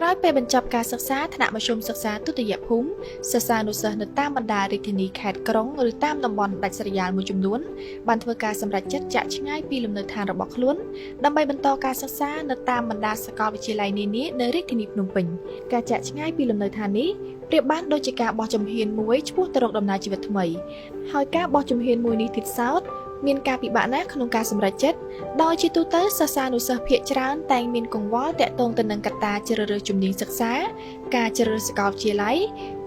ក្រោយពេលបញ្ចប់ការសិក្សាថ្នាក់មធ្យមសិក្សាទុតិយភូមិសិស្សានុសិស្សនៅតាមបណ្ដារាជធានីខេត្តក្រុងឬតាមតំបន់ដាច់ស្រយាលមួយចំនួនបានធ្វើការសម្រេចចិត្តចាក់ឆ្ងាយពីលំនៅឋានរបស់ខ្លួនដើម្បីបន្តការសិក្សានៅតាមបណ្ដាសាកលវិទ្យាល័យនានានៅរាជធានីភ្នំពេញការចាក់ឆ្ងាយពីលំនៅឋាននេះប្រៀបបានដូចជាការបោះជំហានមួយឆ្ពោះទៅរកដំណើរជីវិតថ្មីហើយការបោះជំហានមួយនេះទៀតសោតមានការពិបាកណាស់ក្នុងការសម្រេចចិត្តដោយជាទូទៅសិស្សានុសិស្សភាគច្រើនតែងមានកង្វល់ទាក់ទងទៅនឹងកត្តាជ្រើសរើសជំនាញសិក្សាការជ្រើសរើសសាកលវិទ្យាល័យ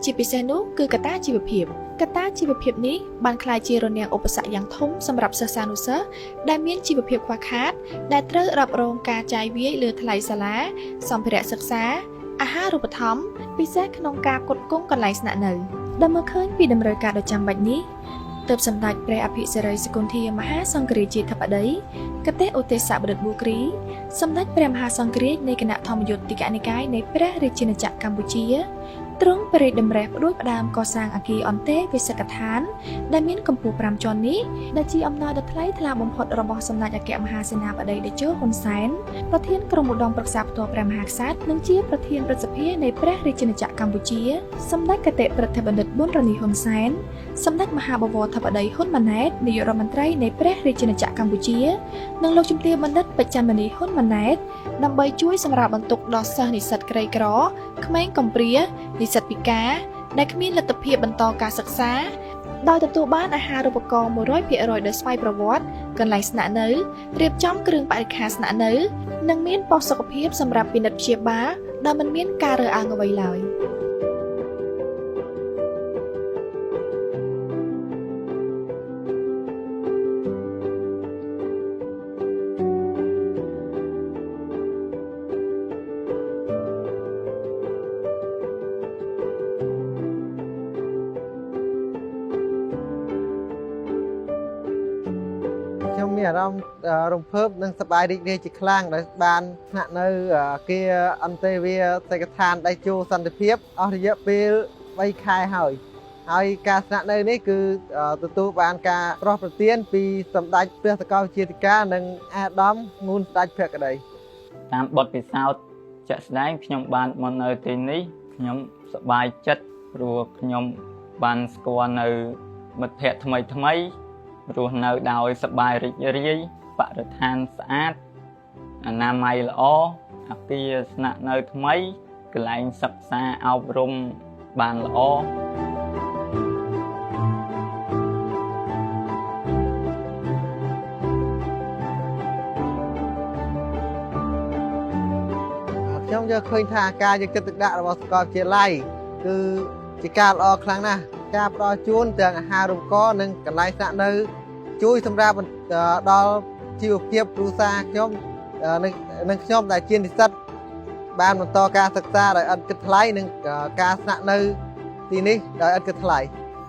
ជាពិសេសនោះគឺកត្តាជីវភាពកត្តាជីវភាពនេះបានក្លាយជារនាំងឧបសគ្គយ៉ាងធំសម្រាប់សិស្សានុសិស្សដែលមានជីវភាពខ្វះខាតដែលត្រូវរ៉ាប់រងការចាយវាយលើថ្លៃសាលាសម្ភារៈសិក្សាអាហារូបត្ថម្ភពិសេសក្នុងការផ្គត់ផ្គង់កន្លែងស្នាក់នៅដែលមើលឃើញពីតម្រូវការដ៏ចាំបាច់នេះទើបសម្ដេចព្រះអភិសិរិយសកុន្ធាមហាសង្ឃរាជាធិបតីកតេឧទេសបឌិទ្ធប៊ូគ្រីសម្ដេចព្រះមហាសង្ឃរាជនៃគណៈធម្មយុត្តិកនិកាយនៃព្រះរាជាណាចក្រកម្ពុជាទ្រង់ព្រះរាជតម្រិះផ្ដួចផ្ដើមកសាងអគារអន្តេវាសិកដ្ឋានដែលមានកម្ពស់5ជាន់នេះដែលជាអំណោយដ៏ថ្លៃថ្លាបំផុតរបស់សម្ដេចអគ្គមហាសេនាបតីតេជោហ៊ុនសែនប្រធានក្រុមឧត្តមប្រឹក្សាផ្ទាល់ព្រះមហាក្សត្រនិងជាប្រធានព្រឹទ្ធសភានៃព្រះរាជាណាចក្រកម្ពុជាសម្ដេចកតេប្រតិបណ្ឌិតប៊ុនរ៉ានីហ៊ុនសែនសម្ដេចមហាបវរធិបតីហ៊ុនម៉ាណែតនាយករដ្ឋមន្ត្រីនៃព្រះរាជាណាចក្រកម្ពុជានិងលោកជំទាវបណ្ឌិតបច្ចឹមនីហ៊ុនម៉ាណែតដើម្បីជួយសម្រាលបន្ទុកដល់សិស្សនិស្សិតក្រីក្រក្មេងកំព្រានិស្សិតពិការដែលគ្មានលទ្ធភាពបន្តការសិក្សាដោយទទួលបានអាហារូបករណ៍ 100% ដោយស្វ័យប្រវត្តិកន្លែងស្នាក់នៅរៀបចំគ្រឿងបរិក្ខារស្នាក់នៅនិងមានប៉ុស្តិ៍សុខភាពសម្រាប់ពិនិត្យព្យាបាលដែលមិនមានការរើសអើងអ្វីឡើយខ្ញុំមានអារម្មណ៍រំភើបនិងសប្បាយរីករាយជាខ្លាំងដែលបានស្នាក់នៅអគារអន្តេវាសិកដ្ឋានដៃជោសន្តិភាពអស់រយៈពេល3ខែហើយការស្នាក់នៅនេះគឺទទួលបានការប្រោះប្រទានពីសម្ដេចព្រះសាកលវិទ្យាធិការនិងអាដាមងួនស្ដេចភក្តីតាមបទពិសោធន៍ជាក់ស្ដែងខ្ញុំបានមកនៅទីនេះខ្ញុំសប្បាយចិត្តព្រោះខ្ញុំបានស្គាល់នៅមិត្តភ័ក្តិថ្មីរស់នៅដោយសប្បាយរីករាយបរិស្ថានស្អាតអនាម័យល្អអគារស្នាក់នៅថ្មីកន្លែងសិក្សាអប់រំបានល្អខ្ញុំយកឃើញថាការយកចិត្តទុកដាក់របស់សាកលវិទ្យាល័យគឺជាការល្អខ្លាំងណាស់ការផ្ដល់ជូនទាំងអាហារូបករណ៍និងកន្លែងស្នាក់នៅជួយសម្រាប់ដល់ជីវភាពគ្រួសារខ្ញុំនិងខ្ញុំដែលជានិស្សិតបានបន្តការសិក្សាដោយឥតគិតថ្លៃនិងការស្នាក់នៅទីនេះដោយឥតគិតថ្លៃ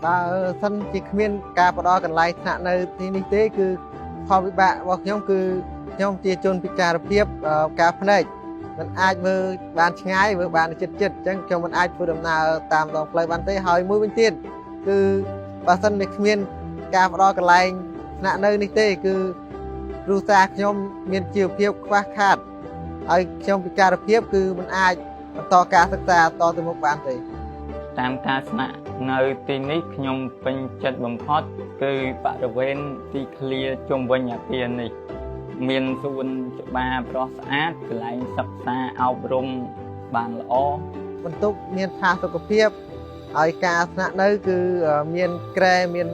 បើសិនជាគ្មានការផ្ដល់កន្លែងស្នាក់នៅទីនេះទេគឺផលវិបាករបស់ខ្ញុំគឺខ្ញុំជាជនពិការភាពការភ្នែកមិនអាចមើលបានឆ្ងាយមើលបានជិតអញ្ចឹងខ្ញុំមិនអាចធ្វើដំណើរតាមដងផ្លូវបានទេហើយមួយវិញទៀតគឺបើសិនជាគ្មានការផ្ដល់កន្លែងស្នាក់នៅនេះទេគឺគ្រួសារខ្ញុំមានជីវភាពខ្វះខាតហើយខ្ញុំពិការភាពគឺមិនអាចបន្តការសិក្សាតទៅមុខបានទេតាមការស្នាក់នៅទីនេះខ្ញុំពេញចិត្តបំផុតគឺបរិវេណទីធ្លាជុំវិញអគារនេះមានសួនច្បារស្រស់ស្អាតកន្លែងសិក្សាអប់រំបានល្អបន្ទប់មានផាសុកភាពហើយការស្នាក់នៅគឺមានក្រែមាន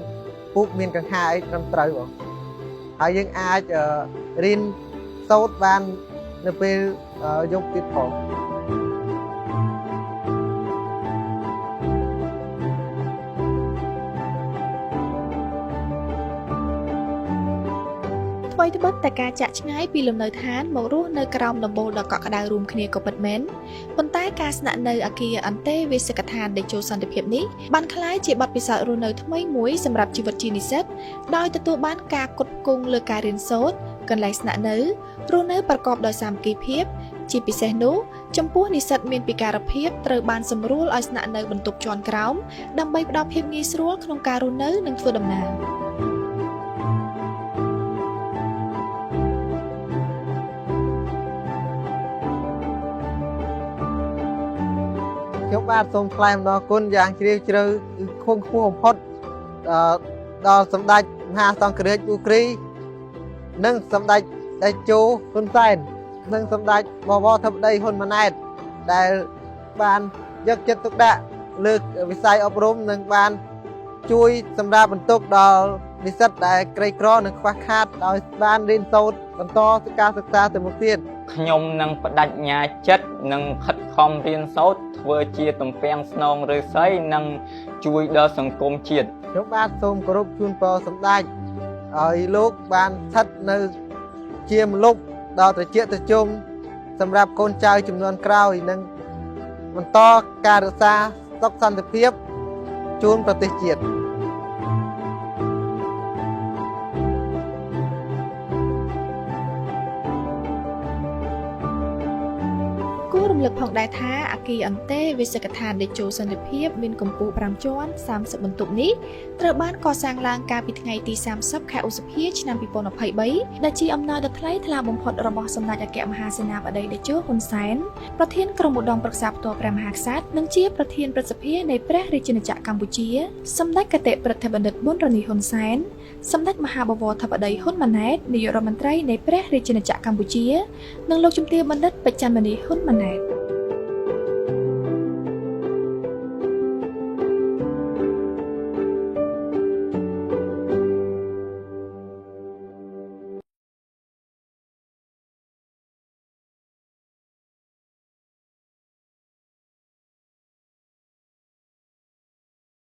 ពុកមានកង្ហារអីត្រឹមត្រូវបងហើយយើងអាចរៀនសូត្របាននៅពេលយប់ទៀតផងថ្មីត្បិតតែការចាក់ឆ្ងាយពីលំនៅឋានមករស់នៅក្រោមដំបូលដ៏កក់ក្ដៅរួមគ្នាក៏ពិតមែនប៉ុន្តែការស្នាក់នៅអគារអន្តេវាសិកដ្ឋានតេជោសន្តិភាពនេះបានក្លាយជាបទពិសោធន៍រស់នៅថ្មីមួយសម្រាប់ជីវិតជានិស្សិតដោយទទួលបានការផ្គត់ផ្គង់លើការរៀនសូត្រកន្លែងស្នាក់នៅរស់នៅប្រកបដោយសាមគ្គីភាពជាពិសេសនោះចំពោះនិស្សិតមានពិការភាពត្រូវបានសម្រួលឲ្យស្នាក់នៅបន្ទប់ជាន់ក្រោមដើម្បីផ្ដល់ភាពងាយស្រួលក្នុងការរស់នៅនិងធ្វើដំណើរ ខ្ញុំបាទសូមថ្លែងអំណរគុណយ៉ាងជ្រាលជ្រៅខ្ពង់ខ្ពស់បំផុតដល់សម្ដេចមហាសង្ឃរាជប៊ូគ្រីនិងសម្ដេចតេជោហ៊ុនសែននិងសម្ដេចបវរធិបតីហ៊ុនម៉ាណែតដែលបានយកចិត្តទុកដាក់លើកវិស័យអប់រំនិងបានជួយសម្រាប់បន្ទុកដល់និស្សិតដែលក្រីក្រនិងខ្វះខាតដោយបានរៀនសូត្របន្តការសិក្សាទៅមុខទៀត ខ្ញុំនឹងបដិញ្ញាចិត្តនិងខិតខំរៀនសូត្រធ្វើជាទំពាំងស្នងឫស្សីនិងជួយដល់សង្គមជាតិ ខ្ញុំបាទសូមគោរពជូនពរសម្ដេចឲ្យលោកបានស្ថិតនៅជាម្លប់ដល់ត្រជាត្រជុំសម្រាប់កូនចៅចំនួនក្រោយនិងបន្តការរក្សាសុខសន្តិភាពជូនប្រទេសជាតិ គួររំលឹកផងដែរថាអគារអន្តេវិស្វកដ្ឋានតេជោសន្តិភាពមានកម្ពស់ 5 ជាន់ 30 បន្ទប់នេះត្រូវបានកសាងឡើងកាលពីថ្ងៃទី 30 ខែឧសភា ឆ្នាំ 2023 ដែលជាអំណោយដ៏ថ្លៃថ្លាបំផុតរបស់សម្ដេចអគ្គមហាសេនាបតីតេជោហ៊ុនសែនប្រធានក្រុមឧត្តមប្រឹក្សាផ្ទាល់ព្រះមហាក្សត្រនិងជាប្រធានព្រឹទ្ធសភានៃព្រះរាជាណាចក្រកម្ពុជាសម្ដេចគតិព្រឹទ្ធបណ្ឌិតប៊ុនរនីហ៊ុនសែនសម្ដេចមហាបវរធិបតីហ៊ុនម៉ាណែតនាយករដ្ឋមន្ត្រីនៃព្រះរាជាណាចក្រកម្ពុជានិងលោកជំទាវបណ្ឌិតបច្ចឹមនីហ៊ុនម៉ាណែត